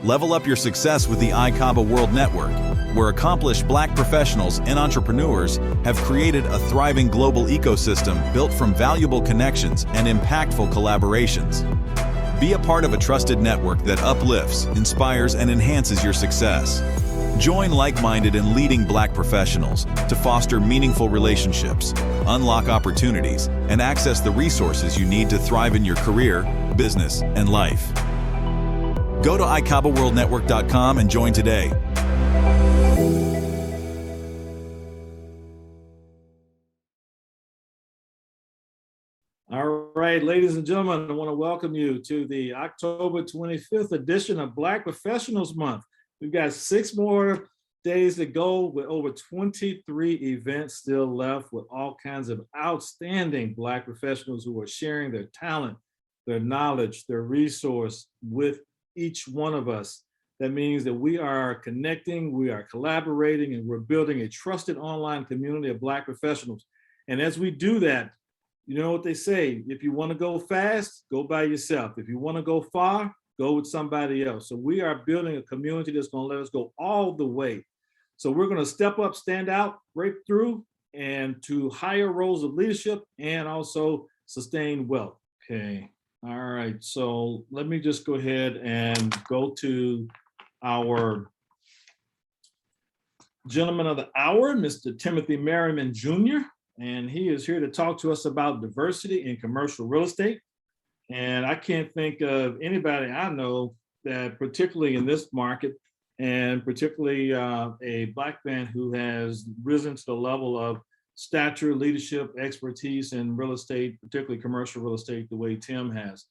Level up your success with the ICABA World Network, where accomplished Black professionals and entrepreneurs have created a thriving global ecosystem built from valuable connections and impactful collaborations. Be a part of a trusted network that uplifts, inspires, and enhances your success. Join like-minded and leading Black professionals to foster meaningful relationships, unlock opportunities, and access the resources you need to thrive in your career, business, and life. Go to ICABAWorldNetwork.com and join today. All right, ladies and gentlemen, I want to welcome you to the October 25th edition of Black Professionals Month. We've got 6 more days to go with over 23 events still left with all kinds of outstanding Black professionals who are sharing their talent, their knowledge, their resource with each one of us. That means that we are connecting, we are collaborating, and we're building a trusted online community of Black professionals. And as we do that, you know what they say, if you want to go fast, go by yourself. If you want to go far, go with somebody else. So we are building a community that's going to let us go all the way. So we're going to step up, stand out, break through, and to higher roles of leadership and also sustain wealth. Okay. All right. So let me just go ahead and go to our gentleman of the hour, Mr. Timothy Merriman Jr., and he is here to talk to us about diversity in commercial real estate. And I can't think of anybody I know that, particularly in this market, and particularly a Black man who has risen to the level of stature, leadership, expertise in real estate, particularly commercial real estate, the way Tim has.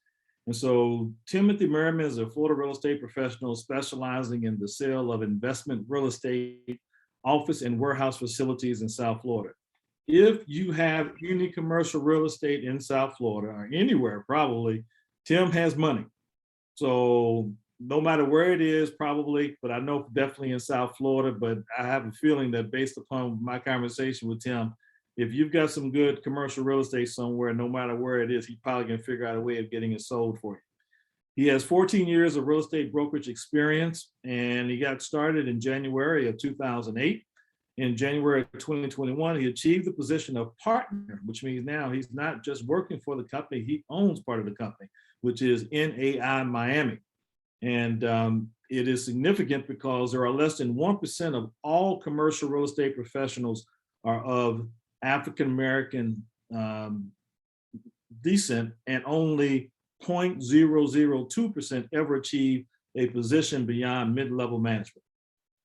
And so Timothy Merriman is a Florida real estate professional specializing in the sale of investment real estate, office and warehouse facilities in South Florida. If you have any commercial real estate in South Florida or anywhere, probably, Tim has money. So no matter where it is, probably, but I know definitely in South Florida, but I have a feeling that based upon my conversation with Tim, if you've got some good commercial real estate somewhere, no matter where it is, he's probably gonna figure out a way of getting it sold for you. He has 14 years of real estate brokerage experience, and he got started in January of 2008. In January of 2021, he achieved the position of partner, which means now he's not just working for the company, he owns part of the company, which is NAI Miami. And it is significant because there are less than 1% of all commercial real estate professionals are of African-American descent, and only 0.002% ever achieve a position beyond mid-level management.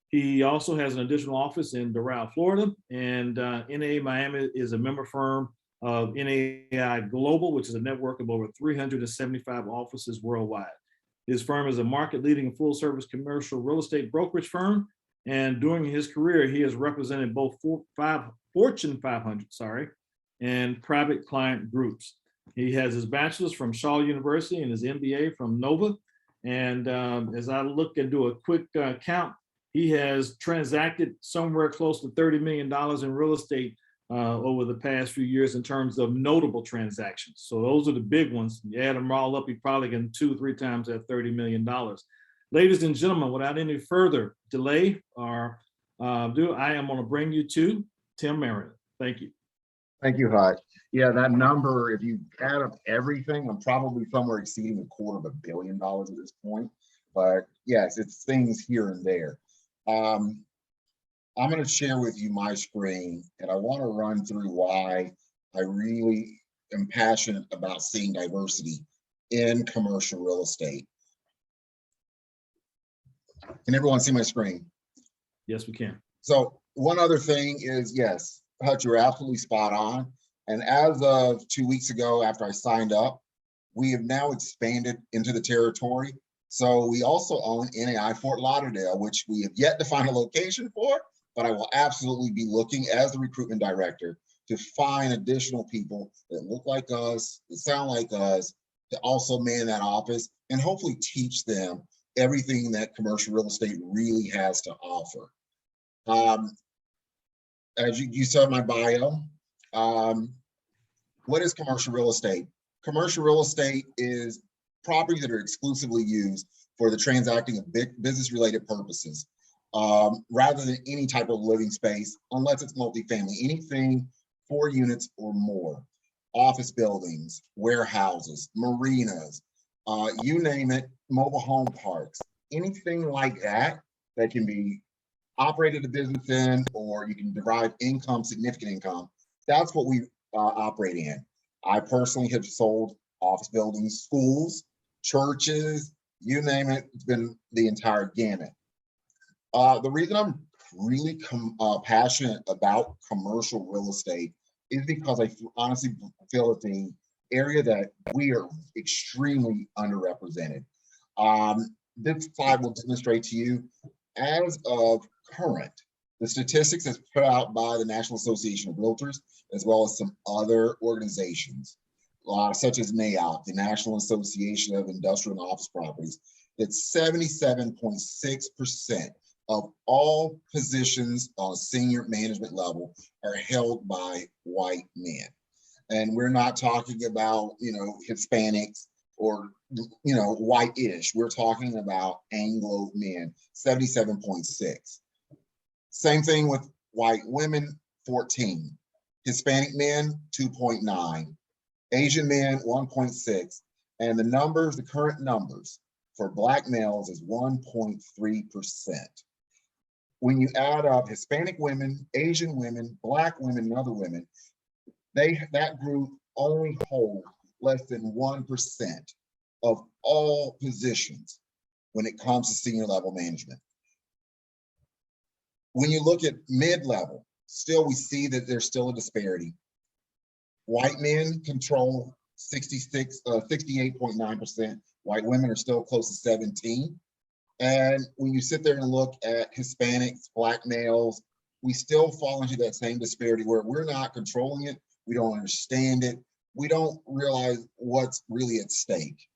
He also has an additional office in Doral, Florida, and NAI Miami is a member firm of NAI Global, which is a network of over 375 offices worldwide. His firm is a market-leading full-service commercial real estate brokerage firm, and during his career, he has represented both Fortune 500, and private client groups. He has his bachelor's from Shaw University and his MBA from Nova. And as I look and do a quick count, he has transacted somewhere close to $30 million in real estate over the past few years in terms of notable transactions. So those are the big ones. You add them all up, you probably get 2 or 3 times that $30 million. Ladies and gentlemen, without any further delay or ado, I am gonna bring you to Tim Merriman. Thank you. Thank you, Hutch. Yeah, that number, if you add up everything, I'm probably somewhere exceeding $250 million at this point. But yes, it's things here and there. I'm going to share with you my screen, and I want to run through why I really am passionate about seeing diversity in commercial real estate. Can everyone see my screen? Yes, we can. So one other thing is, yes, Hutch, you're absolutely spot on. And as of 2 weeks ago, after I signed up, we have now expanded into the territory. So we also own NAI Fort Lauderdale, which we have yet to find a location for, but I will absolutely be looking as the recruitment director to find additional people that look like us, that sound like us, to also man that office and hopefully teach them everything that commercial real estate really has to offer. As you saw in my bio, what is commercial real estate? Commercial real estate is properties that are exclusively used for the transacting of business-related purposes, rather than any type of living space, unless it's multifamily, anything 4 units or more, office buildings, warehouses, marinas, you name it, mobile home parks, anything like that that can be operated a business in, or you can derive income, significant income. That's what we operate in. I personally have sold office buildings, schools, churches, you name it. It's been the entire gamut. The reason I'm really passionate about commercial real estate is because I honestly feel it's an area that we are extremely underrepresented. This slide will demonstrate to you, as of current, the statistics as put out by the National Association of Realtors, as well as some other organizations, such as NAIOP, the National Association of Industrial and Office Properties, that 77.6% of all positions on a senior management level are held by white men. And we're not talking about, Hispanics or, white-ish. We're talking about Anglo men, 77.6. Same thing with white women, 14. Hispanic men, 2.9. Asian men, 1.6. And the current numbers for Black males is 1.3%. When you add up Hispanic women, Asian women, Black women, and other women, that group only hold less than 1% of all positions when it comes to senior level management. When you look at mid-level, still we see that there's still a disparity. White men control 68.9%. White women are still close to 17. And when you sit there and look at Hispanics, Black males, we still fall into that same disparity where we're not controlling it. We don't understand it. We don't realize what's really at stake.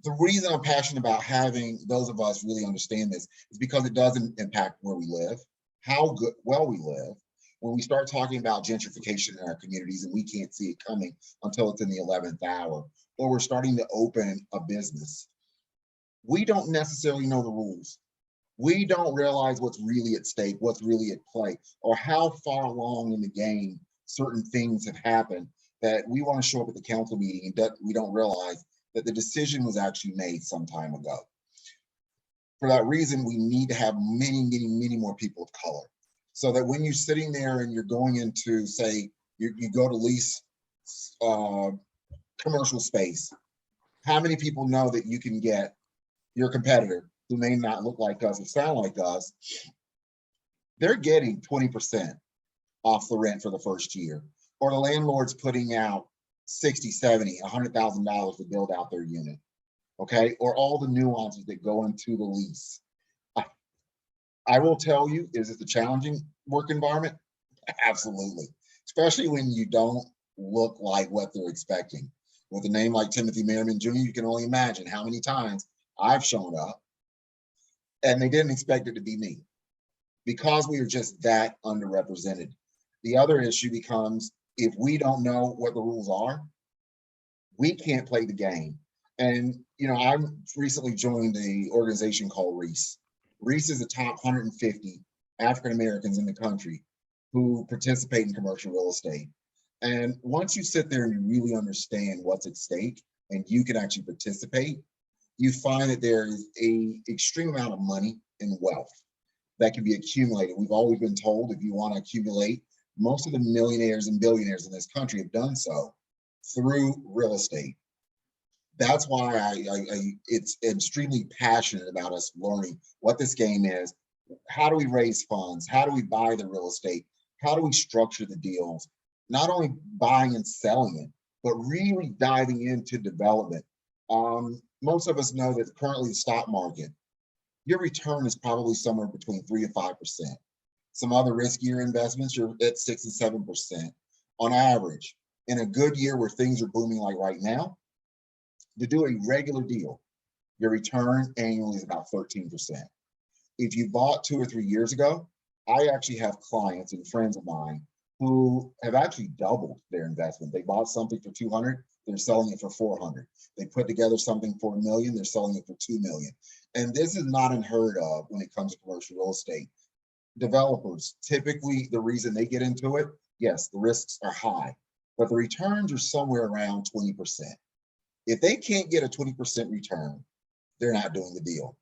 The reason I'm passionate about having those of us really understand this is because it doesn't impact where we live, how well we live. When we start talking about gentrification in our communities and we can't see it coming until it's in the 11th hour, or we're starting to open a business, we don't necessarily know the rules. We don't realize what's really at stake, what's really at play, or how far along in the game certain things have happened that we want to show up at the council meeting and we don't realize that the decision was actually made some time ago. For that reason, we need to have many, many, many more people of color, so that when you're sitting there and you're going into, say, you go to lease commercial space, how many people know that you can get your competitor, who may not look like us or sound like us, they're getting 20% off the rent for the first year, or the landlord's putting out 60, 70, $100,000 to build out their unit, okay? Or all the nuances that go into the lease. I will tell you, is it a challenging work environment? Absolutely, especially when you don't look like what they're expecting. With a name like Timothy Merriman Jr., you can only imagine how many times I've shown up and they didn't expect it to be me, because we are just that underrepresented. The other issue becomes, if we don't know what the rules are, we can't play the game. And, I recently joined the organization called REIS. REIS is the top 150 African-Americans in the country who participate in commercial real estate. And once you sit there and you really understand what's at stake and you can actually participate, you find that there is an extreme amount of money and wealth that can be accumulated. We've always been told, if you want to accumulate, most of the millionaires and billionaires in this country have done so through real estate. That's why it's extremely passionate about us learning what this game is. How do we raise funds? How do we buy the real estate? How do we structure the deals? Not only buying and selling it, but really diving into development. Most of us know that currently the stock market, your return is probably somewhere between 3 and 5%. Some other riskier investments, you're at 6 and 7% on average. In a good year where things are booming like right now, to do a regular deal, your return annually is about 13%. If you bought 2 or 3 years ago, I actually have clients and friends of mine who have actually doubled their investment. They bought something for 200, they're selling it for 400. They put together something for $1 million, they're selling it for 2 million. And this is not unheard of when it comes to commercial real estate. Developers, typically the reason they get into it, yes, the risks are high, but the returns are somewhere around 20%. If they can't get a 20% return, they're not doing the deal.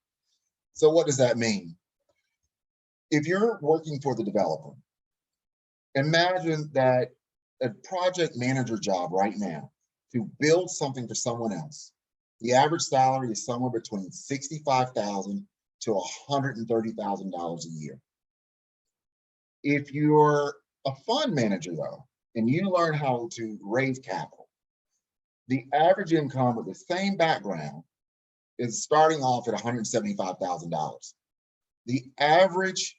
So what does that mean? If you're working for the developer, imagine that a project manager job right now to build something for someone else. The average salary is somewhere between $65,000 to $130,000 a year. If you're a fund manager though, and you learn how to raise capital, the average income with the same background is starting off at $175,000. The average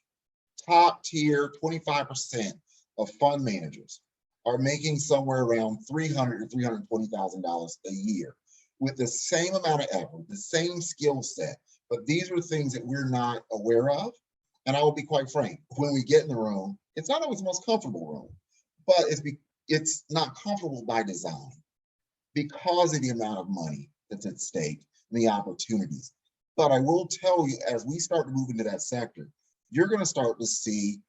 top tier 25% of fund managers are making somewhere around $300,000 to $320,000 a year with the same amount of effort, the same skill set. But these are things that we're not aware of. And I will be quite frank, when we get in the room, it's not always the most comfortable room, but it's not comfortable by design because of the amount of money that's at stake and the opportunities. But I will tell you, as we start to move into that sector, you're going to start to see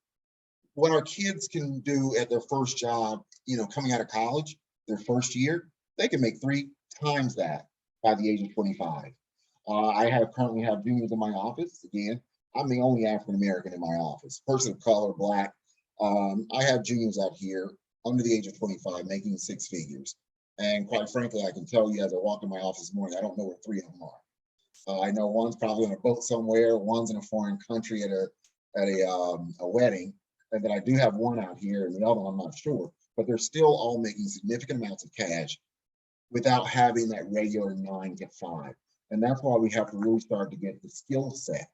what our kids can do at their first job, coming out of college, their first year, they can make 3 times that by the age of 25. I currently have juniors in my office. Again, I'm the only African-American in my office, person of color, Black. I have juniors out here under the age of 25 making 6 figures. And quite frankly, I can tell you as I walk in my office this morning, I don't know where 3 of them are. I know one's probably on a boat somewhere, one's in a foreign country at a wedding, and then I do have one out here, and the other one I'm not sure. But they're still all making significant amounts of cash without having that regular 9 to 5. And that's why we have to really start to get the skill set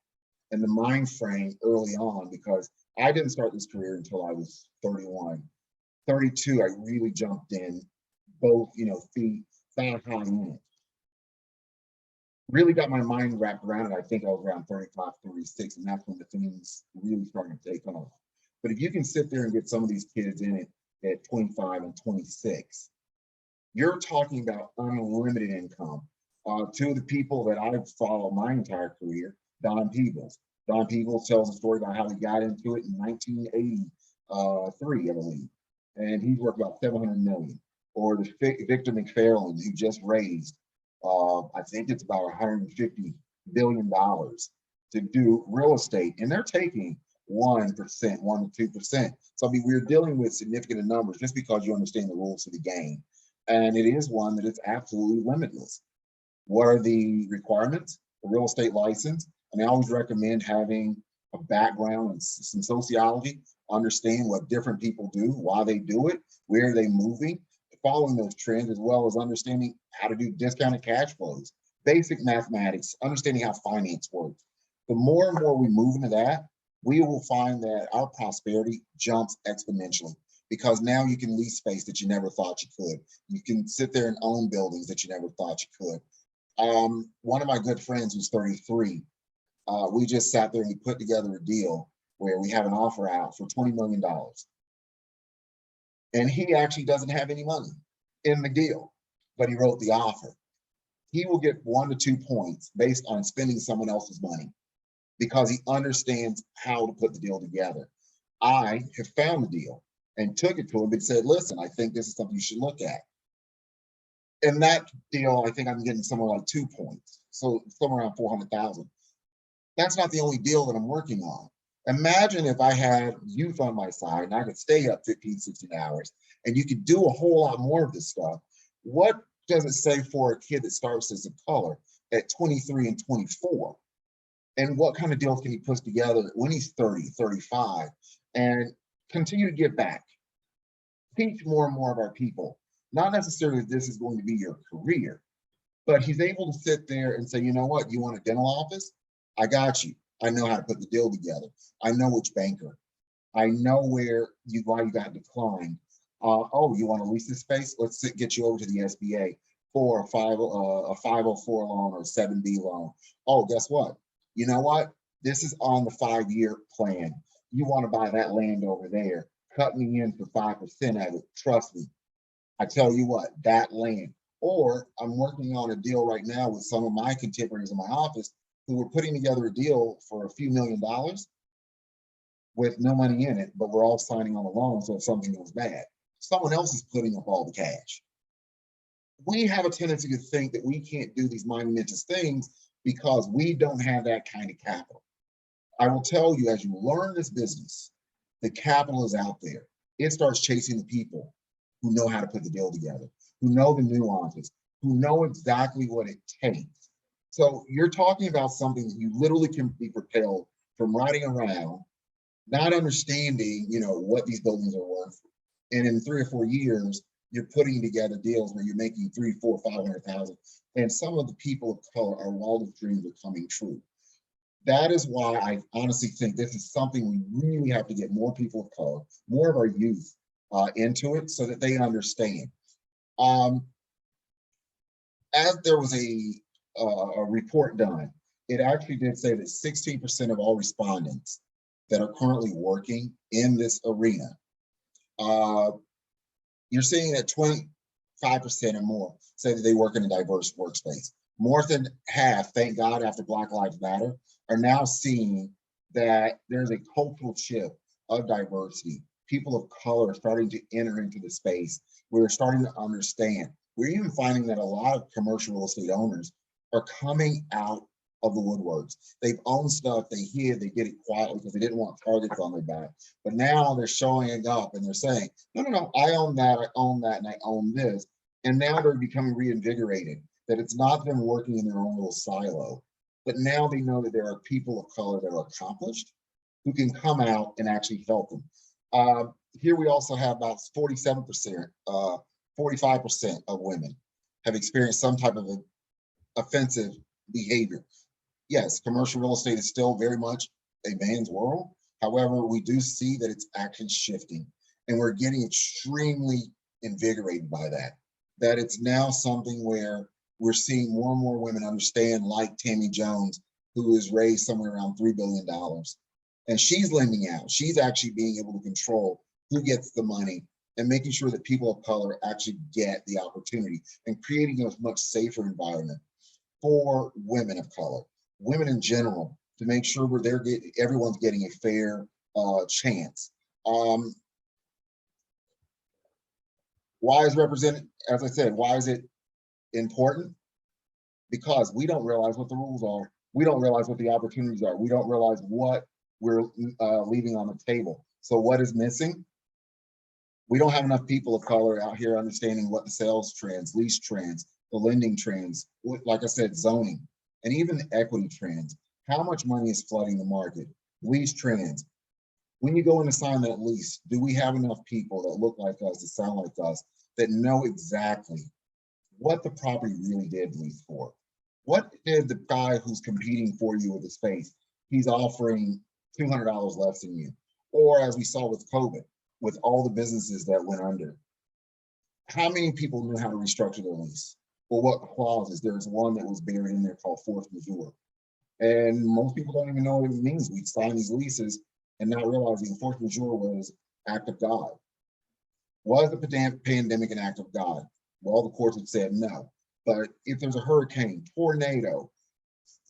and the mind frame early on, because I didn't start this career until I was 31. 32, I really jumped in both, feet that high in it. Really got my mind wrapped around it. I think I was around 35, 36, and that's when the things really started to take off. But if you can sit there and get some of these kids in it at 25 and 26, you're talking about unlimited income. 2 of the people that I've followed my entire career, Don Peebles. Don Peebles tells a story about how he got into it in 1983, I believe. And he's worth about $700 million. Or the Victor McFarland, who just raised, I think it's about $150 billion to do real estate. And they're taking 1%, 1 to 2%. So I mean, we're dealing with significant numbers just because you understand the rules of the game. And it is one that is absolutely limitless. What are the requirements? A real estate license. And I always recommend having a background in some sociology, understand what different people do, why they do it, where are they moving, following those trends, as well as understanding how to do discounted cash flows, basic mathematics, understanding how finance works. The more and more we move into that, we will find that our prosperity jumps exponentially, because now you can lease space that you never thought you could. You can sit there and own buildings that you never thought you could. One of my good friends who's 33, we just sat there and we put together a deal where we have an offer out for $20 million. And he actually doesn't have any money in the deal, but he wrote the offer. He will get 1 to 2 points based on spending someone else's money because he understands how to put the deal together. I have found the deal and took it to him and said, listen, I think this is something you should look at. In that deal, I think I'm getting somewhere like 2 points. So somewhere around 400,000. That's not the only deal that I'm working on. Imagine if I had youth on my side and I could stay up 15, 16 hours and you could do a whole lot more of this stuff. What does it say for a kid that starts as a color at 23 and 24? And what kind of deals can he put together when he's 30, 35, and continue to give back? Teach more and more of our people. Not necessarily that this is going to be your career, but he's able to sit there and say, you know what, you want a dental office? I got you. I know how to put the deal together. I know which banker. I know why you got declined. Oh, you want to lease this space? Let's get you over to the SBA for a 504 loan or a 7B loan. Oh, guess what? You know what? This is on the 5-year plan. You want to buy that land over there cut me in for 5% of it. Trust me. I tell you what, that land. Or I'm working on a deal right now with some of my contemporaries in my office who were putting together a deal for a few $1,000,000 with no money in it, but we're all signing on a loan. So if something goes bad, someone else is putting up all the cash. We have a tendency to think that we can't do these monumentous things because we don't have that kind of capital. I will tell you, as you learn this business, the capital is out there. It starts chasing the people who know how to put the deal together, who know the nuances, who know exactly what it takes. So you're talking about something that you literally can be propelled from riding around, not understanding, what these buildings are worth. And in 3 or 4 years, you're putting together deals where you're making 3, 4, 500,000. And some of the people of color, our wildest dreams are coming true. That is why I honestly think this is something we really have to get more people of color, more of our youth into it so that they understand. As there was a report done, it actually did say that 16% of all respondents that are currently working in this arena, you're seeing that 25% or more say that they work in a diverse workspace. More than half, thank God, after Black Lives Matter, are now seeing that there's a cultural shift of diversity. People of color are starting to enter into the space. We're starting to understand. We're even finding that a lot of commercial real estate owners are coming out of the woodworks. They've owned stuff, they hid, they get it quietly because they didn't want targets on their back. But now they're showing it up and they're saying, no, I own that, and I own this. And now they're becoming reinvigorated, that it's not them working in their own little silo, but now they know that there are people of color that are accomplished who can come out and actually help them. Here we also have about 47%, 45% of women have experienced some type of offensive behavior. Yes, commercial real estate is still very much a man's world. However, we do see that it's actually shifting, and we're getting extremely invigorated by that. That it's now something where we're seeing more and more women understand, like Tammy Jones, who has raised somewhere around $3 billion. And she's lending out. She's actually being able to control who gets the money and making sure that people of color actually get the opportunity and creating a much safer environment for women of color, women in general, to make sure everyone's getting a fair chance. Why is represented, as I said, why is it important? Because we don't realize what the rules are. We don't realize what the opportunities are. We don't realize what we're leaving on the table. So what is missing? We don't have enough people of color out here understanding what the sales trends, lease trends, the lending trends, like I said, zoning, and even the equity trends. How much money is flooding the market? Lease trends. When you go in to sign that lease, do we have enough people that look like us, that sound like us, that know exactly what the property really did lease for? What did the guy who's competing for you with the space, he's offering $200 less than you? Or as we saw with COVID, with all the businesses that went under, how many people knew how to restructure their lease? Or what clauses? There's one that was buried in there called force majeure. And most people don't even know what it means. We sign these leases and not realizing force majeure was act of God. Was the pandemic an act of God? Well, the courts have said no. But if there's a hurricane, tornado,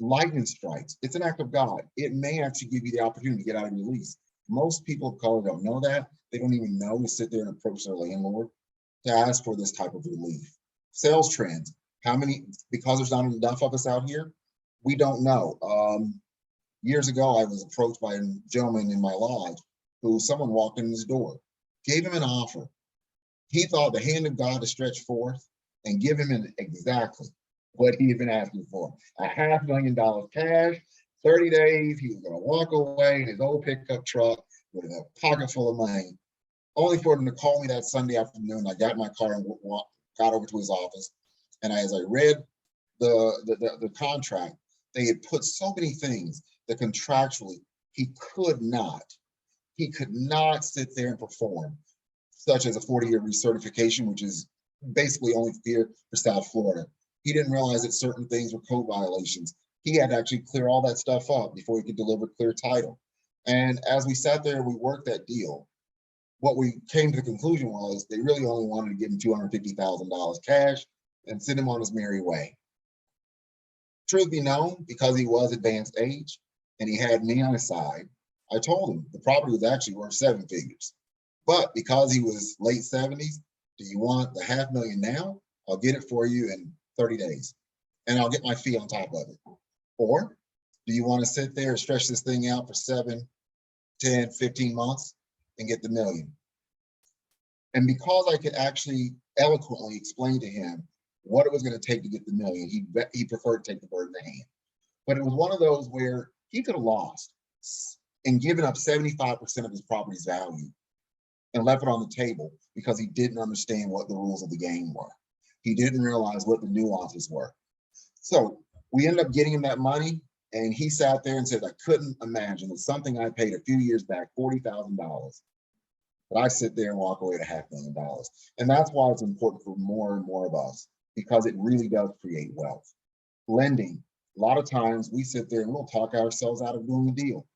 lightning strikes, it's an act of God. It may actually give you the opportunity to get out of your lease. Most people of color don't know that. They don't even know to sit there and approach their landlord to ask for this type of relief. Sales trends, how many, because there's not enough of us out here, we don't know. Years ago, I was approached by a gentleman in my lodge who someone walked in his door, gave him an offer. He thought the hand of God to stretch forth and give him exactly what he had been asking for. $500,000 cash, 30 days, he was gonna walk away in his old pickup truck with a pocket full of money, only for him to call me that Sunday afternoon. I got in my car and got over to his office. And as I read the contract, they had put so many things that contractually he could not sit there and perform, such as a 40-year recertification, which is basically only here for South Florida. He didn't realize that certain things were code violations. He had to actually clear all that stuff up before he could deliver clear title. And as we sat there, we worked that deal. what we came to the conclusion was they really only wanted to give him $250,000 cash and send him on his merry way. Truth be known, because he was advanced age and he had me on his side, I told him the property was actually worth 7 figures. But because he was late 70s, do you want the $500,000 now? I'll get it for you in 30 days and I'll get my fee on top of it. Or do you want to sit there and stretch this thing out for 7, 10, 15 months and get the $1 million? And because I could actually eloquently explain to him what it was going to take to get the $1 million, he preferred to take the bird in the hand. But it was one of those where he could have lost and given up 75% of his property's value and left it on the table because he didn't understand what the rules of the game were. He didn't realize what the nuances were. So we ended up getting him that money, and he sat there and said, I couldn't imagine that something I paid a few years back, $40,000, but I sit there and walk away with $500,000. And that's why it's important for more and more of us, because it really does create wealth. Lending, a lot of times we sit there and we'll talk ourselves out of doing a deal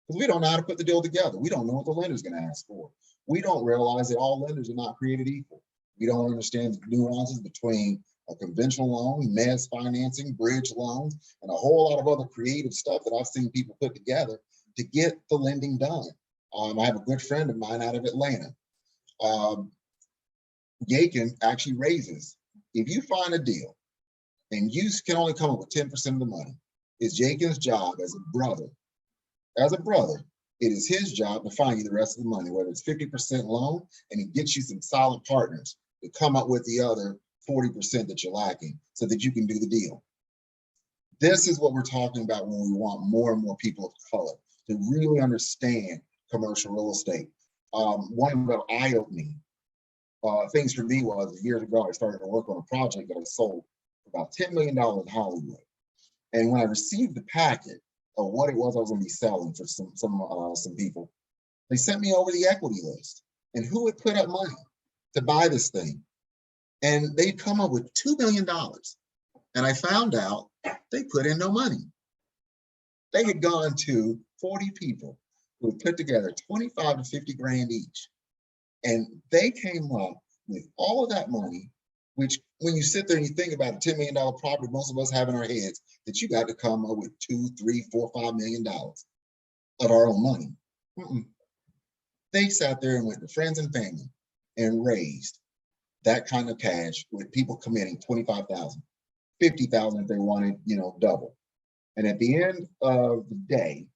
because we don't know how to put the deal together. We don't know what the lender's going to ask for. We don't realize that all lenders are not created equal. We don't understand the nuances between a conventional loan, mezz financing, bridge loans, and a whole lot of other creative stuff that I've seen people put together to get the lending done. I have a good friend of mine out of Atlanta. Yakin actually raises. If you find a deal and you can only come up with 10% of the money, it's Yakin's job as a brother, it is his job to find you the rest of the money, whether it's 50% loan, and he gets you some solid partners to come up with the other 40% that you're lacking so that you can do the deal. This is what we're talking about when we want more and more people of color to really understand commercial real estate. One of the eye-opening things for me was years ago, I started to work on a project that I sold for about $10 million in Hollywood. And when I received the packet of what it was I was going to be selling for some people, they sent me over the equity list and who had put up money to buy this thing. And they'd come up with $2 million. And I found out they put in no money. They had gone to 40 people who had put together 25 to 50 grand each. And they came up with all of that money, which when you sit there and you think about a $10 million property, most of us have in our heads that you got to come up with $2, $3, $4, $5 million of our own money. They sat there and went to friends and family and raised that kind of cash with people committing 25,000, 50,000 if they wanted, double. And at the end of the day,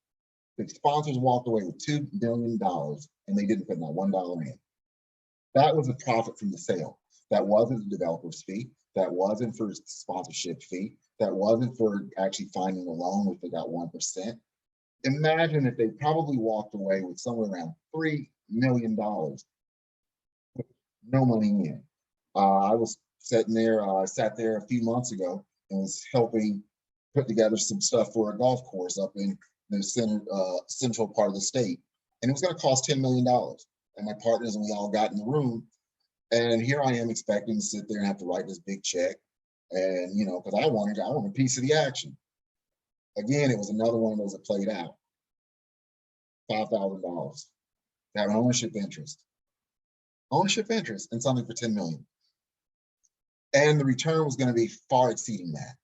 the sponsors walked away with $2 million and they didn't put not $1 in. That was a profit from the sale. That wasn't the developer's fee. That wasn't for sponsorship fee. That wasn't for actually finding a loan, which they got 1%. Imagine if they probably walked away with somewhere around $3 million with no money in. I was sitting there, I sat there a few months ago and was helping put together some stuff for a golf course up in the central part of the state. And it was going to cost $10 million. And my partners and we all got in the room. And here I am expecting to sit there and have to write this big check. And, because I want a piece of the action. Again, it was another one of those that played out. $5,000. Have an ownership interest. Ownership interest in something for $10 million. And the return was going to be far exceeding that.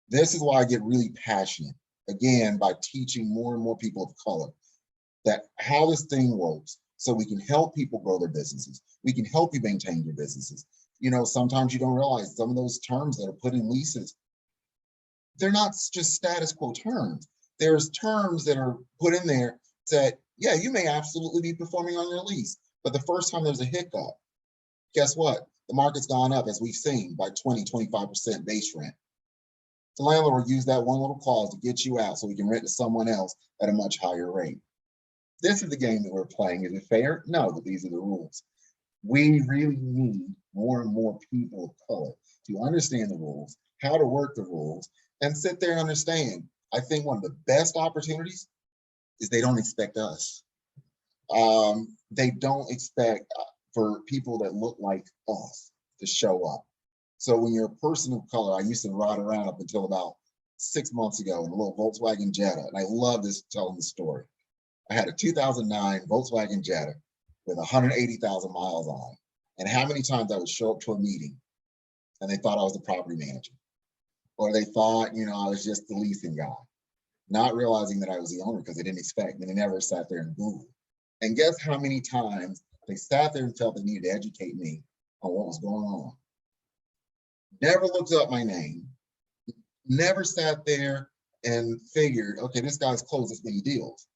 This is why I get really passionate, again, by teaching more and more people of color that how this thing works so we can help people grow their businesses. We can help you maintain your businesses. Sometimes you don't realize some of those terms that are put in leases, they're not just status quo terms. There's terms that are put in there that, yeah, you may absolutely be performing on your lease, but the first time there's a hiccup, guess what? The market's gone up, as we've seen, by 20, 25% base rent. The landlord will use that one little clause to get you out so we can rent to someone else at a much higher rate. This is the game that we're playing. Is it fair? No, but these are the rules. We really need more and more people of color to understand the rules, how to work the rules, and sit there and understand. I think one of the best opportunities is they don't expect us. They don't expect for people that look like us to show up. So when you're a person of color, I used to ride around up until about 6 months ago in a little Volkswagen Jetta, and I love this telling the story. I had a 2009 Volkswagen Jetta, with 180,000 miles on. And how many times I would show up to a meeting and they thought I was the property manager, or they thought, you know, I was just the leasing guy, not realizing that I was the owner because they didn't expect me. They never sat there and Googled. And guess how many times they sat there and felt they needed to educate me on what was going on. Never looked up my name, never sat there and figured, okay, this guy's closed this many deals.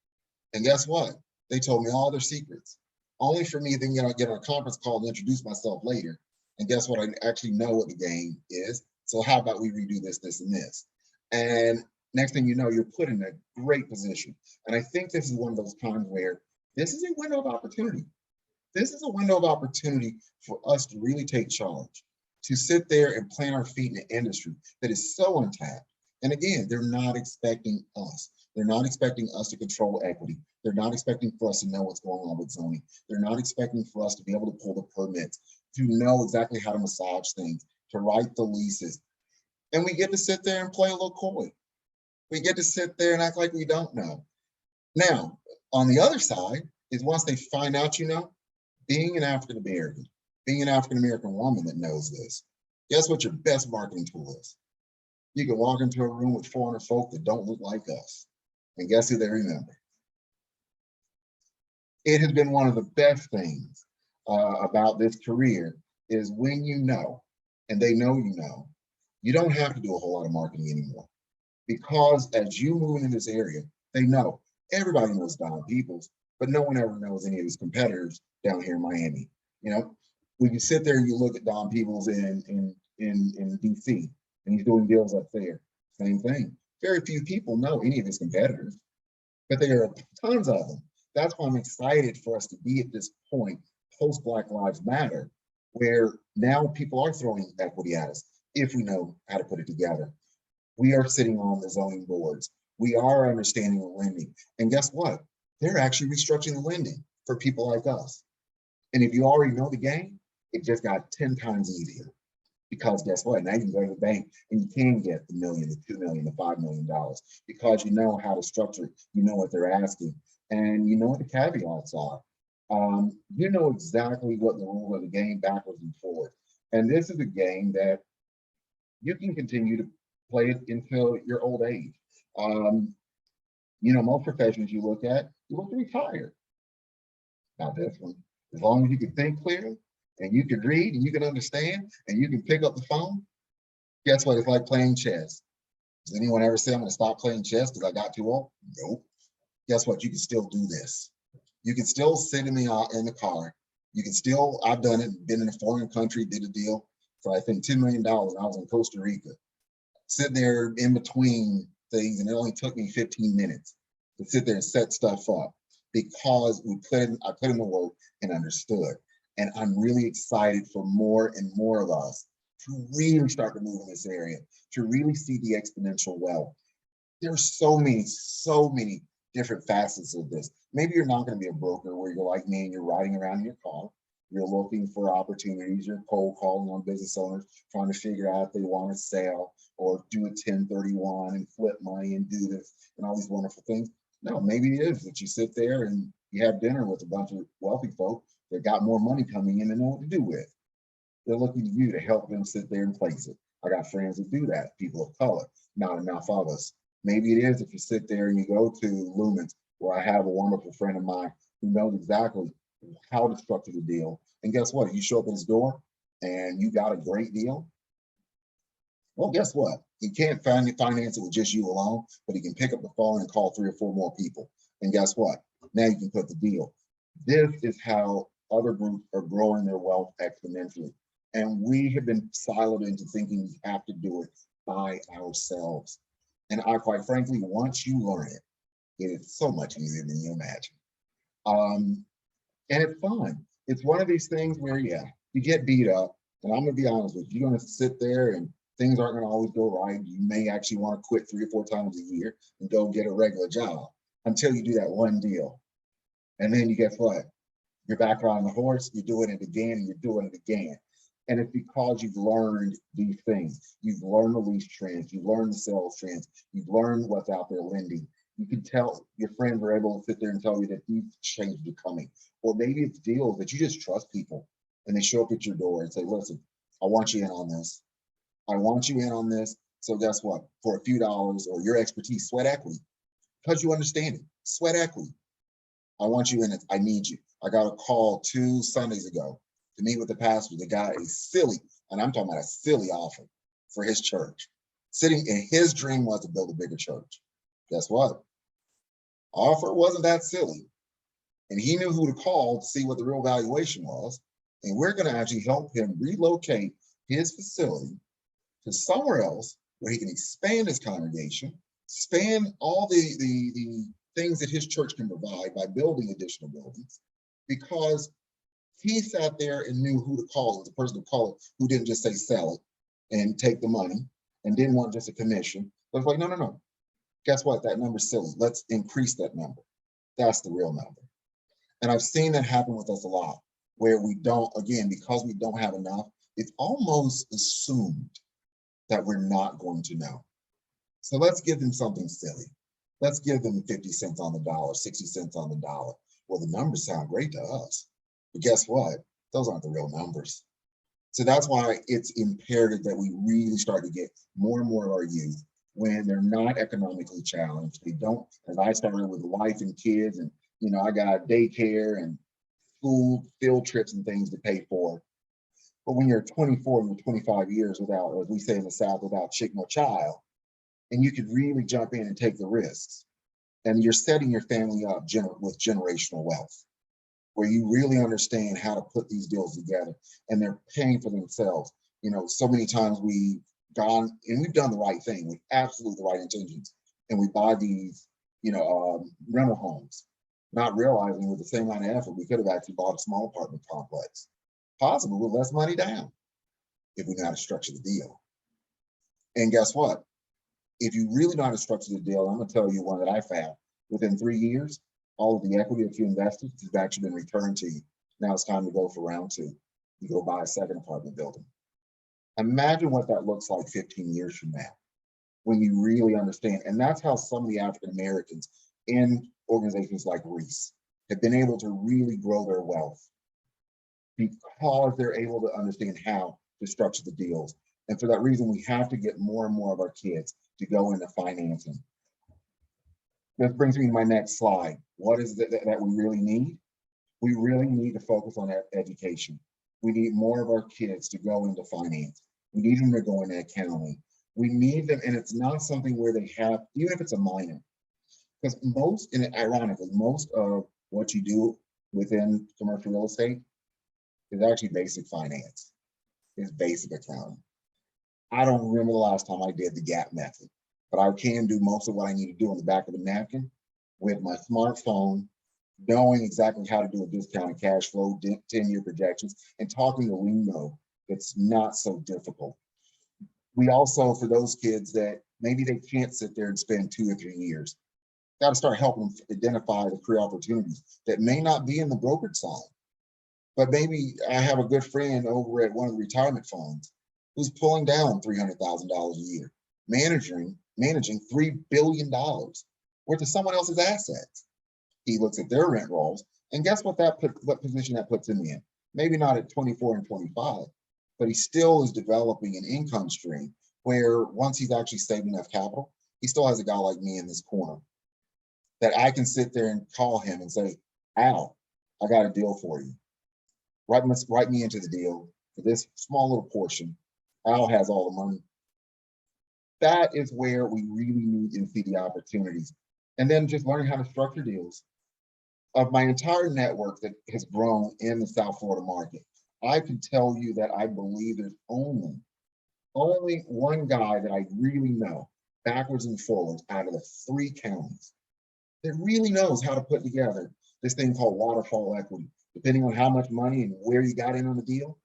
And guess what? They told me all their secrets, only for me to then get on a conference call and introduce myself later. And guess what? I actually know what the game is. So how about we redo this, this, and this? And next thing you know, you're put in a great position. And I think this is one of those times where this is a window of opportunity. This is a window of opportunity for us to really take charge, to sit there and plant our feet in an industry that is so untapped. And again, they're not expecting us. They're not expecting us to control equity. They're not expecting for us to know what's going on with zoning. They're not expecting for us to be able to pull the permits, to know exactly how to massage things, to write the leases. And we get to sit there and play a little coy. We get to sit there and act like we don't know. Now, on the other side is once they find out, you know, being an African-American, being an African-American woman that knows this, guess what your best marketing tool is? You can walk into a room with 400 folk that don't look like us. And guess who they remember? It has been one of the best things about this career is when you know, and they know you don't have to do a whole lot of marketing anymore. Because as you move in this area, they know, everybody knows Don Peoples, but no one ever knows any of his competitors down here in Miami. You know, when you sit there and you look at Don Peoples in DC, and he's doing deals up there, same thing. Very few people know any of his competitors, but there are tons of them. That's why I'm excited for us to be at this point, post Black Lives Matter, where now people are throwing equity at us if we know how to put it together. We are sitting on the zoning boards. We are understanding the lending. And guess what? They're actually restructuring the lending for people like us. And if you already know the game, it just got 10 times easier. Because guess what? Now you can go to the bank and you can get the $1 million, the $2 million, the $5 million because you know how to structure it. You know what they're asking and you know what the caveats are. You know exactly what the rule of the game backwards and forward. And this is a game that you can continue to play it until your old age. You know, most professions you look to retire. Not this one. As long as you can think clearly, and you can read and you can understand and you can pick up the phone, guess what? It's like playing chess. Does anyone ever say I'm going to stop playing chess because I got too old? Nope. Guess what? You can still do this. You can still sit in the car. You can still, I've done it, been in a foreign country, did a deal for I think $10 million. I was in Costa Rica, sitting there in between things, and it only took me 15 minutes to sit there and set stuff up because I put in the work and understood. And I'm really excited for more and more of us to really start to move in this area, to really see the exponential wealth. There's so many different facets of this. Maybe you're not going to be a broker where you're like me and you're riding around in your car. You're looking for opportunities. You're cold calling on business owners, trying to figure out if they want to sell or do a 1031 and flip money and do this and all these wonderful things. No, maybe it is that you sit there and you have dinner with a bunch of wealthy folk that got more money coming in and know what to do with. They're looking to you to help them sit there and place it. I got friends that do that, people of color, not enough of us. Maybe it is if you sit there and you go to Lumens, where I have a wonderful friend of mine who knows exactly how to structure the deal. And guess what? You show up at his door and you got a great deal. Well, guess what? He can't finance it with just you alone, but he can pick up the phone and call 3 or 4 more people. And guess what? Now you can put the deal. This is how other groups are growing their wealth exponentially. And we have been siloed into thinking we have to do it by ourselves. And I, quite frankly, once you learn it, it is so much easier than you imagine. And it's fun. It's one of these things where, yeah, you get beat up. And I'm going to be honest with you, you're going to sit there and things aren't going to always go right. You may actually want to quit 3 or 4 times a year and go get a regular job until you do that one deal. And then you guess what? You're back on the horse, you're doing it again, and you're doing it again. And it's because you've learned these things. You've learned the lease trends, you've learned the sales trends, you've learned what's out there lending. You can tell your friends are able to sit there and tell you that these changes are coming. Or maybe it's deals that you just trust people and they show up at your door and say, listen, I want you in on this. I want you in on this. So guess what? For a few dollars or your expertise, sweat equity, because you understand it, sweat equity. I want you in it. I need you. I got a call 2 Sundays ago to meet with the pastor. The guy is silly, and I'm talking about a silly offer for his church. Sitting in his dream was to build a bigger church. Guess what? Offer wasn't that silly. And he knew who to call to see what the real valuation was. And we're going to actually help him relocate his facility to somewhere else where he can expand his congregation, expand all the things that his church can provide by building additional buildings, because he sat there and knew who to call, the person to call it, who didn't just say sell it and take the money and didn't want just a commission. But it's like, no. Guess what? That number's silly. Let's increase that number. That's the real number. And I've seen that happen with us a lot, where we don't, again, because we don't have enough, it's almost assumed that we're not going to know. So let's give them something silly. Let's give them 50 cents on the dollar, 60 cents on the dollar. Well, the numbers sound great to us, but guess what? Those aren't the real numbers. So that's why it's imperative that we really start to get more and more of our youth, when they're not economically challenged. They don't, as I started with wife and kids, and I got daycare and school field trips and things to pay for. But when you're 24 and you're 25 years without, as we say in the South, without chick nor child, and you could really jump in and take the risks, and you're setting your family up with generational wealth, where you really understand how to put these deals together, and they're paying for themselves. So many times we've gone and we've done the right thing with absolutely the right intentions, and we buy these, rental homes, not realizing with the same amount of effort, we could have actually bought a small apartment complex, possibly with less money down, if we know how to structure the deal. And guess what? If you really know how to structure the deal, I'm going to tell you one that I found. Within 3 years, all of the equity that you invested has actually been returned to you. Now it's time to go for round 2. You go buy a second apartment building. Imagine what that looks like 15 years from now, when you really understand. And that's how some of the African Americans in organizations like Reese have been able to really grow their wealth, because they're able to understand how to structure the deals. And for that reason, we have to get more and more of our kids to go into financing. This brings me to my next slide. What is it that we really need? We really need to focus on education. We need more of our kids to go into finance. We need them to go into accounting. We need them, and it's not something where they have, even if it's a minor, because ironically, most of what you do within commercial real estate is actually basic finance, is basic accounting. I don't remember the last time I did the gap method, but I can do most of what I need to do on the back of the napkin with my smartphone, knowing exactly how to do a discounted cash flow, 10-year projections, and talking a lingo that's not so difficult. We also, for those kids that maybe they can't sit there and spend 2 or 3 years, got to start helping them identify the career opportunities that may not be in the brokerage side. But maybe I have a good friend over at one of the retirement funds who's pulling down $300,000 a year, managing $3 billion worth of someone else's assets. He looks at their rent rolls, and guess what what position that puts him in? Maybe not at 24 and 25, but he still is developing an income stream where once he's actually saved enough capital, he still has a guy like me in this corner that I can sit there and call him and say, Al, I got a deal for you. Write me into the deal for this small little portion. Al has all the money. That is where we really need to see the opportunities. And then just learning how to structure deals. Of my entire network that has grown in the South Florida market, I can tell you that I believe there's only one guy that I really know backwards and forwards out of the 3 counties that really knows how to put together this thing called waterfall equity, depending on how much money and where you got in on the deal,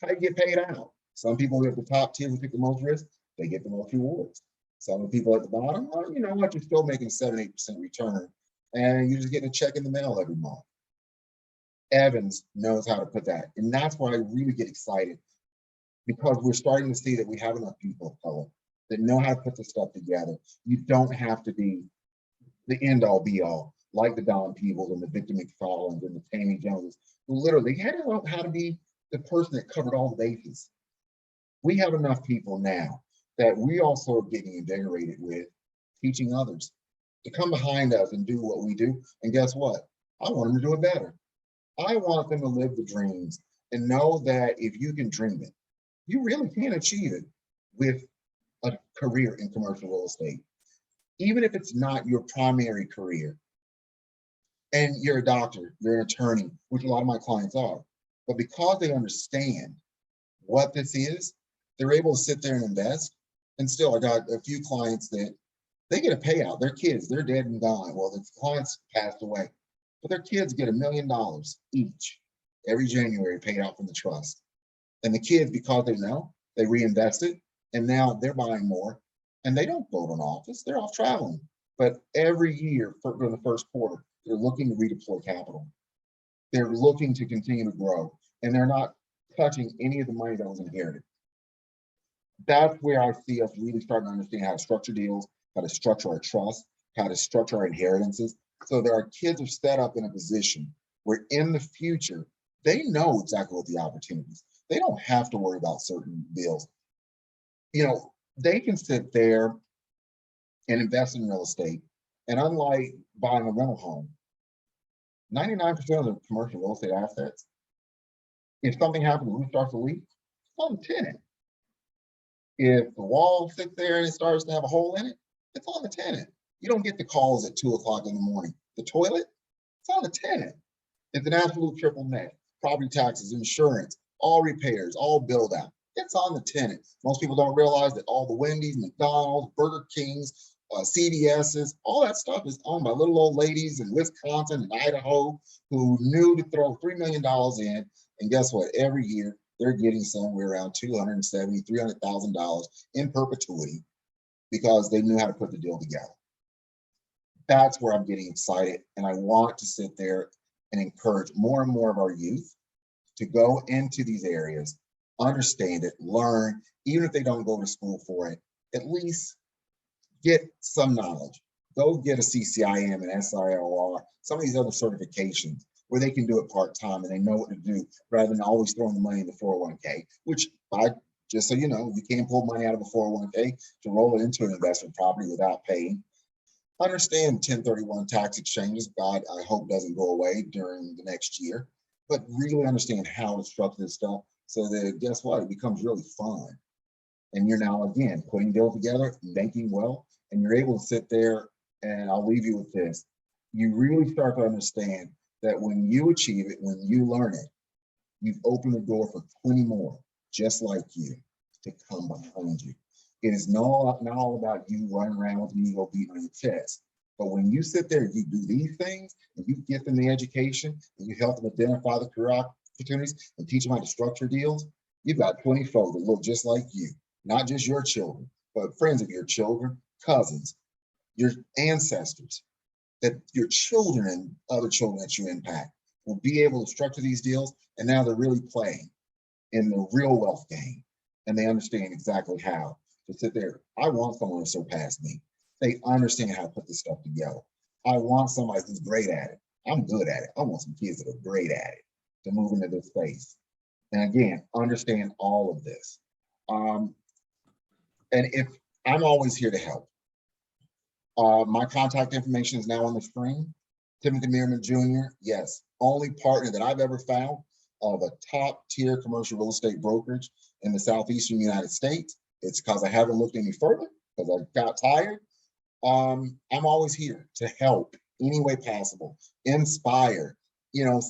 how you get paid out. Some people at the top tier who take the most risk, they get the most rewards. Some of the people at the bottom, well, you know what, you're still making 7-8% return, and you're just getting a check in the mail every month. Evans knows how to put that. And that's why I really get excited, because we're starting to see that we have enough people of color that know how to put this stuff together. You don't have to be the end all be all, like the Don Peebles and the Victor McFarlands and the Tammy Joneses, who literally had to learn how to be the person that covered all the bases. We have enough people now that we also are getting invigorated with teaching others to come behind us and do what we do. And guess what? I want them to do it better. I want them to live the dreams and know that if you can dream it, you really can achieve it with a career in commercial real estate. Even if it's not your primary career, and you're a doctor, you're an attorney, which a lot of my clients are, but because they understand what this is, they're able to sit there and invest. And still, I got a few clients that they get a payout. Their kids, they're dead and gone. Well, the clients passed away, but their kids get $1 million each every January paid out from the trust. And the kids, because they know, they reinvest it, and now they're buying more, and they don't vote on office. They're off traveling. But every year during the first quarter, they're looking to redeploy capital. They're looking to continue to grow, and they're not touching any of the money that was inherited. That's where I see us really starting to understand how to structure deals, how to structure our trust, how to structure our inheritances, so that our kids are set up in a position where in the future, they know exactly what the opportunities. They don't have to worry about certain bills. You know, they can sit there and invest in real estate. And unlike buying a rental home, 99% of the commercial real estate assets, if something happens, the roof starts to leak, it's on the tenant. If the wall sits there and it starts to have a hole in it, it's on the tenant. You don't get the calls at 2 o'clock in the morning. The toilet, it's on the tenant. It's an absolute triple net. Property taxes, insurance, all repairs, all build out. It's on the tenant. Most people don't realize that all the Wendy's, McDonald's, Burger Kings, CVS's, all that stuff is owned by little old ladies in Wisconsin and Idaho who knew to throw $3 million in. And guess what? Every year they're getting somewhere around $270,000, $300,000 in perpetuity because they knew how to put the deal together. That's where I'm getting excited. And I want to sit there and encourage more and more of our youth to go into these areas, understand it, learn, even if they don't go to school for it, at least get some knowledge. Go get a CCIM, an SILR, some of these other certifications where they can do it part-time and they know what to do rather than always throwing the money in the 401k, which just so you know, you can't pull money out of a 401k to roll it into an investment property without paying. Understand 1031 tax exchanges, God, I hope doesn't go away during the next year, but really understand how to structure this stuff so that, guess what, it becomes really fun. And you're now, again, putting deals together, making wealth, and you're able to sit there, and I'll leave you with this. You really start to understand that when you achieve it, when you learn it, you've opened the door for 20 more, just like you, to come behind you. It is not all about you running around with an ego beating on your chest. But when you sit there and you do these things, and you get them the education, and you help them identify the career opportunities and teach them how to structure deals, you've got 20 folks that look just like you. Not just your children, but friends of your children, cousins, your ancestors, that your children and other children that you impact will be able to structure these deals. And now they're really playing in the real wealth game. And they understand exactly how to sit there. I want someone to surpass me. They understand how to put this stuff together. I want somebody who's great at it. I'm good at it. I want some kids that are great at it to move into this space. And again, understand all of this. And if I'm always here to help. My contact information is now on the screen. Timothy Merriman Jr., yes, only partner that I've ever found of a top tier commercial real estate brokerage in the Southeastern United States. It's because I haven't looked any further, because I got tired. I'm always here to help any way possible, inspire, you know,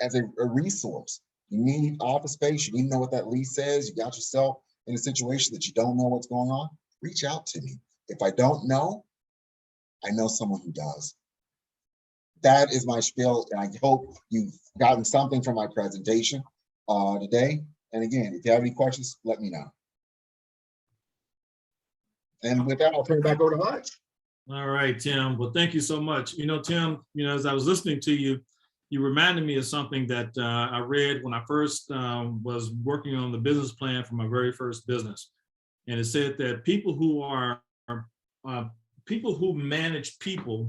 as a resource. You need office space, you need to know what that lease says, you got yourself in a situation that you don't know what's going on, reach out to me. If I don't know, I know someone who does. That is my spiel, and I hope you've gotten something from my presentation today. And again, if you have any questions, let me know. And with that, I'll turn it back over to Hutch. All right, Tim. Well, thank you so much. You know, Tim, you know, as I was listening to you, you reminded me of something that I read when I first was working on the business plan for my very first business. And it said that people who manage people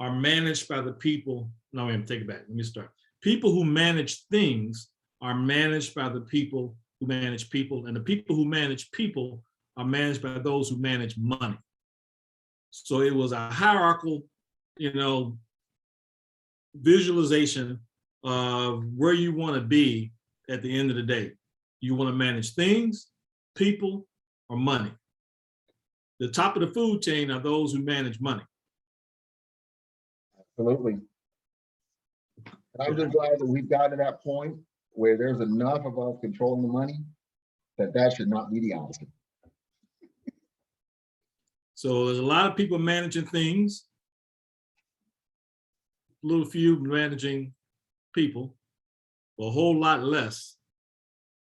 are managed by the people. No, wait, take it back. Let me start. People who manage things are managed by the people who manage people, and the people who manage people are managed by those who manage money. So it was a hierarchical, visualization of where you want to be at the end of the day. You want to manage things, people, or money. The top of the food chain are those who manage money. Absolutely. And I'm just glad that we've gotten to that point where there's enough of us controlling the money that should not be the opposite. So there's a lot of people managing things, a little few managing people, a whole lot less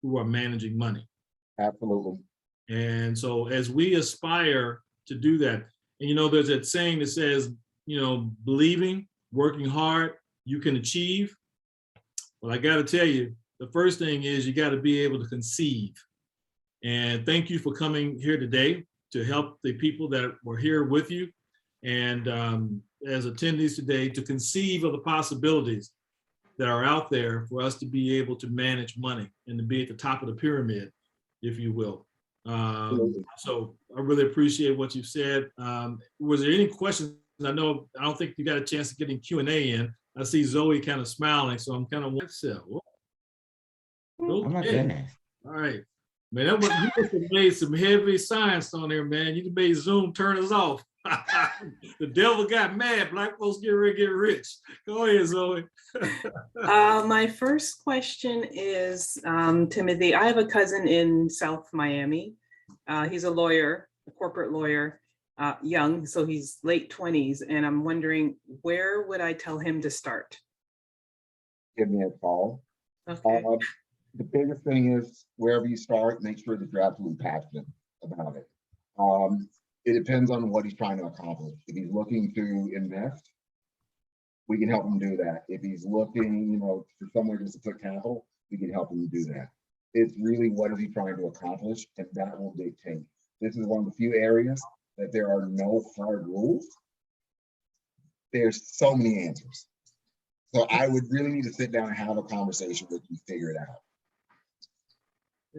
who are managing money. Absolutely. And so as we aspire to do that, and there's that saying that says, believing, working hard, you can achieve. Well, I got to tell you, the first thing is you got to be able to conceive. And thank you for coming here today to help the people that were here with you. And as attendees today, to conceive of the possibilities that are out there for us to be able to manage money and to be at the top of the pyramid, if you will. So I really appreciate what you said. Was there any questions? I don't think you got a chance to get in Q&A in. I see Zoe kind of smiling, so I'm kind of Oh my goodness. All right. Man, you must have made some heavy science on there, man. You made Zoom turn us off. The devil got mad. Black folks get ready to get rich. Go ahead, Zoe. My first question is, Timothy, I have a cousin in South Miami. He's a lawyer, a corporate lawyer, young, so he's late 20s. And I'm wondering, where would I tell him to start? Give me a call. Okay. The biggest thing is wherever you start, make sure that you're absolutely passionate about it. It depends on what he's trying to accomplish. If he's looking to invest, we can help him do that. If he's looking, for somewhere just to put capital, we can help him do that. It's really what is he trying to accomplish, and that will dictate. This is one of the few areas that there are no hard rules. There's so many answers. So I would really need to sit down and have a conversation with you, figure it out.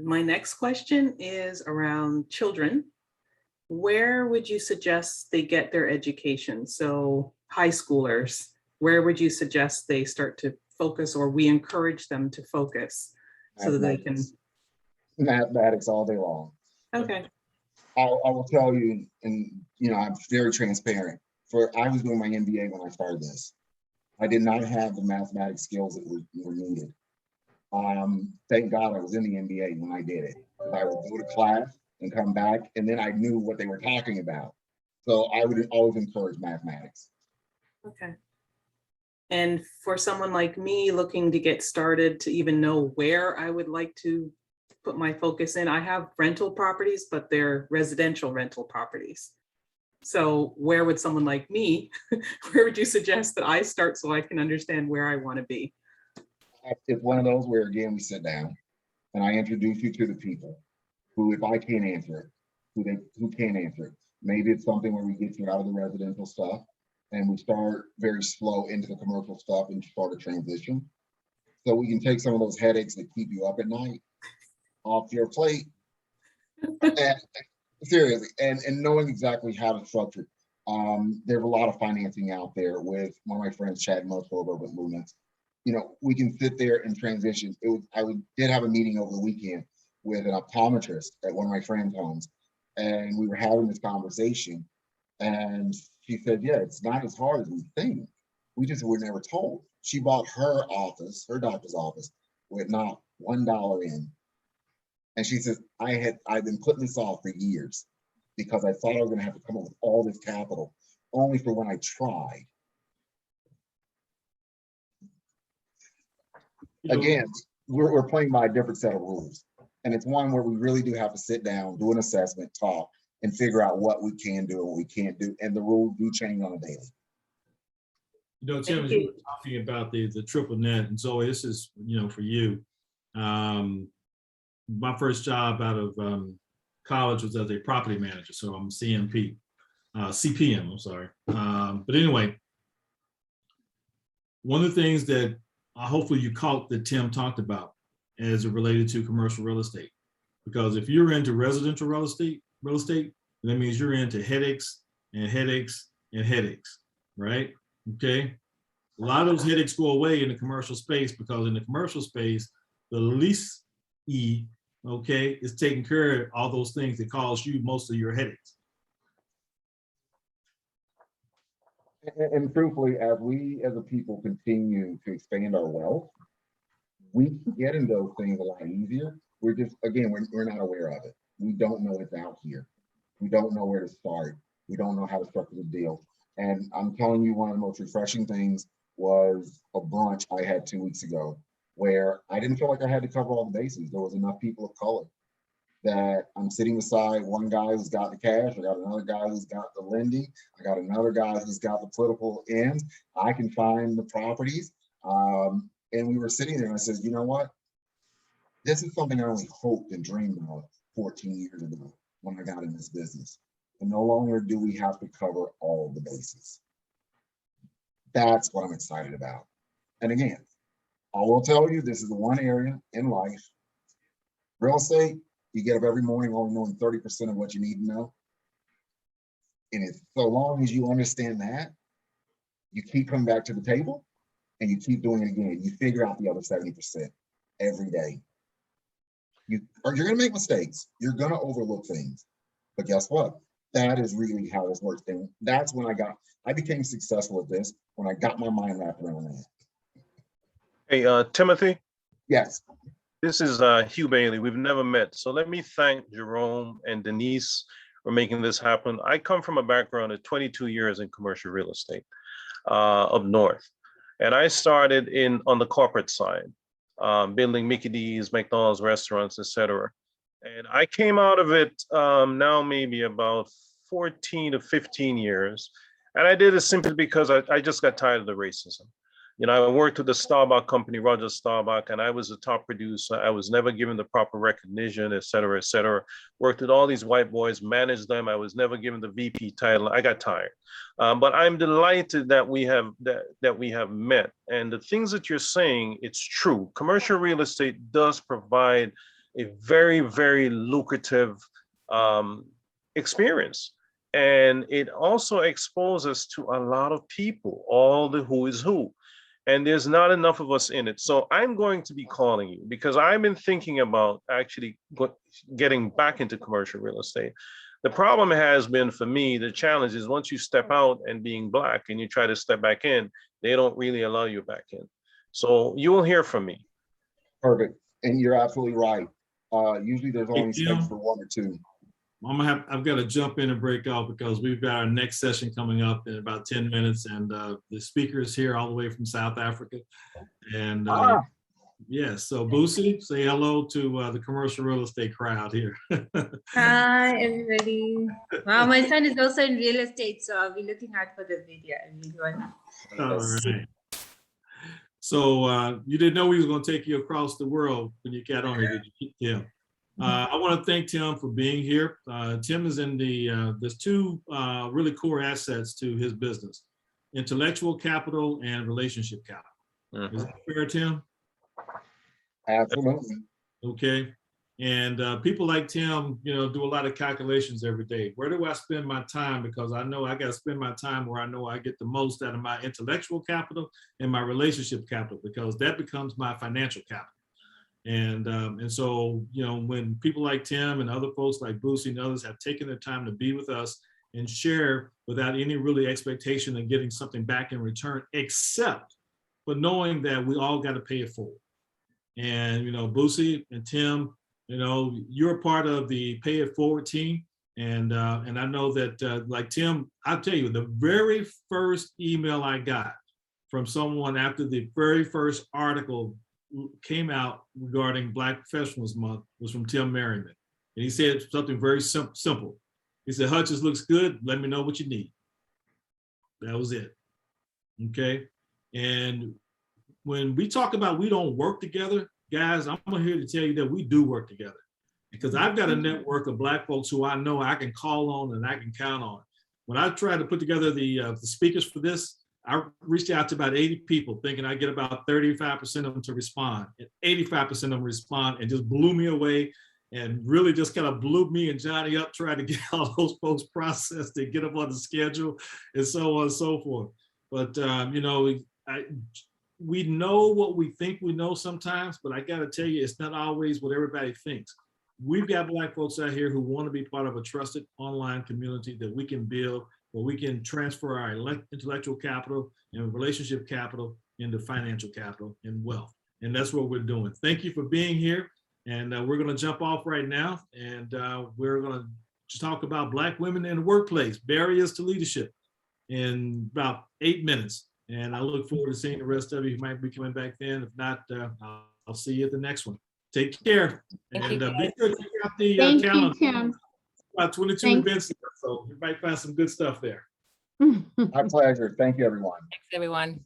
My next question is around children. Where would you suggest they get their education? So high schoolers, where would you suggest they start to focus, or we encourage them to focus so that they can? Mathematics all day long. Okay. I will tell you, and I'm very transparent. I was doing my MBA when I started this. I did not have the mathematics skills that were needed. Thank God I was in the MBA when I did it. I would go to class and come back, and then I knew what they were talking about. So I would always encourage mathematics. Okay. And for someone like me looking to get started, to even know where I would like to put my focus in, I have rental properties, but they're residential rental properties. So where would someone like me, where would you suggest that I start so I can understand where I want to be? It's one of those where, again, we sit down and I introduce you to the people who, if I can't answer it, who can answer it. Maybe it's something where we get you out of the residential stuff and we start very slow into the commercial stuff and start a transition. So we can take some of those headaches that keep you up at night off your plate. And seriously, and knowing exactly how to structure it. There's a lot of financing out there with one of my friends, Chad Mosko of Urban Movements. We can sit there and transition. Did have a meeting over the weekend with an optometrist at one of my friends' homes, and we were having this conversation, and she said, yeah, it's not as hard as we think. We just were never told. She bought her doctor's office, with not $1 in. And she says, I've been putting this off for years because I thought I was going to have to come up with all this capital, only for when I tried. Again, we're playing by a different set of rules. And it's one where we really do have to sit down, do an assessment, talk, and figure out what we can do and what we can't do. And the rules do change on a daily. Tim, as you were talking about the triple net, and Zoe, this is, for you. My first job out of college was as a property manager. So I'm CPM, I'm sorry. But anyway, one of the things that hopefully you caught that Tim talked about as it related to commercial real estate. Because if you're into residential real estate, that means you're into headaches and headaches and headaches, right? Okay. A lot of those headaches go away in the commercial space, because in the commercial space, the lease E, okay, is taking care of all those things that cause you most of your headaches. And truthfully, as we as a people continue to expand our wealth, we can get into those things a lot easier. We're just, again, we're not aware of it. We don't know it's out here. We don't know where to start. We don't know how to structure the deal. And I'm telling you, one of the most refreshing things was a brunch I had 2 weeks ago, where I didn't feel like I had to cover all the bases. There was enough people of color that I'm sitting beside one guy who's got the cash. I got another guy who's got the lending. I got another guy who's got the political ends. I can find the properties. And we were sitting there and I said, you know what? This is something I only hoped and dreamed of 14 years ago when I got in this business. And no longer do we have to cover all the bases. That's what I'm excited about. And again, I will tell you, this is the one area in life, real estate, you get up every morning only knowing 30% of what you need to know. And it's so long as you understand that, you keep coming back to the table and you keep doing it again. You figure out the other 70% every day. You're gonna make mistakes. You're gonna overlook things. But guess what? That is really how this works. And that's when I became successful at this, when I got my mind wrapped around that. Hey, Timothy, Yes. this is Hugh Bailey. We've never met. So let me thank Jerome and Denise for making this happen. I come from a background of 22 years in commercial real estate up north. And I started on the corporate side, building Mickey D's, McDonald's restaurants, etc. And I came out of it now maybe about 14 to 15 years. And I did it simply because I just got tired of the racism. You know, I worked with the Starbucks company, Roger Starbuck, and I was a top producer. I was never given the proper recognition, et cetera, et cetera. Worked with all these white boys, managed them. I was never given the VP title. I got tired. But I'm delighted that we have met. And the things that you're saying, it's true. Commercial real estate does provide a very, very lucrative experience. And it also exposes us to a lot of people, all the who is who. And there's not enough of us in it. So I'm going to be calling you because I've been thinking about actually getting back into commercial real estate. The problem has been for me, the challenge is once you step out and being Black and you try to step back in, they don't really allow you back in. So you will hear from me. Perfect. And you're absolutely right. Usually there's only space for one or two. I've got to jump in and break out because we've got our next session coming up in about 10 minutes. And the speaker is here all the way from South Africa. And yes, so Boosie, say hello to the commercial real estate crowd here. Hi, everybody. Wow, my son is also in real estate, so I'll be looking out for the video. All right. So you didn't know we was going to take you across the world when you got on here, did you? Yeah. I want to thank Tim for being here. Tim is in there's two really core assets to his business: intellectual capital and relationship capital. Is that fair, Tim? Absolutely. Okay. And people like Tim, do a lot of calculations every day. Where do I spend my time? Because I know I got to spend my time where I know I get the most out of my intellectual capital and my relationship capital, because that becomes my financial capital. And so, when people like Tim and other folks like Boosie and others have taken their time to be with us and share without any really expectation of getting something back in return, except for knowing that we all got to pay it forward. And, Boosie and Tim, you're part of the Pay It Forward team. And I know that like Tim, I'll tell you, the very first email I got from someone after the very first article came out regarding Black Professionals Month was from Tim Merriman. And he said something very simple. He said, "Hutchins looks good. Let me know what you need." That was it. Okay. And when we talk about we don't work together, guys, I'm here to tell you that we do work together, because I've got a network of Black folks who I know I can call on and I can count on. When I tried to put together the speakers for this, I reached out to about 80 people thinking I'd get about 35% of them to respond. And 85% of them respond, and just blew me away, and really just kind of blew me and Johnny up trying to get all those folks processed and get them on the schedule and so on and so forth. But, you know, we know what we think we know sometimes, but I got to tell you, it's not always what everybody thinks. We've got Black folks out here who want to be part of a trusted online community that we can build, where we can transfer our intellectual capital and relationship capital into financial capital and wealth. And that's what we're doing. Thank you for being here. And we're going to jump off right now. And we're going to talk about Black women in the workplace, barriers to leadership, in about 8 minutes. And I look forward to seeing the rest of you. You might be coming back then. If not, I'll see you at the next one. Take care. Thank And you, be sure to check out the Thank you, calendar. Tim. About 22 Thank- events there, so you might find some good stuff there. My pleasure. Thank you, everyone. Thanks, everyone.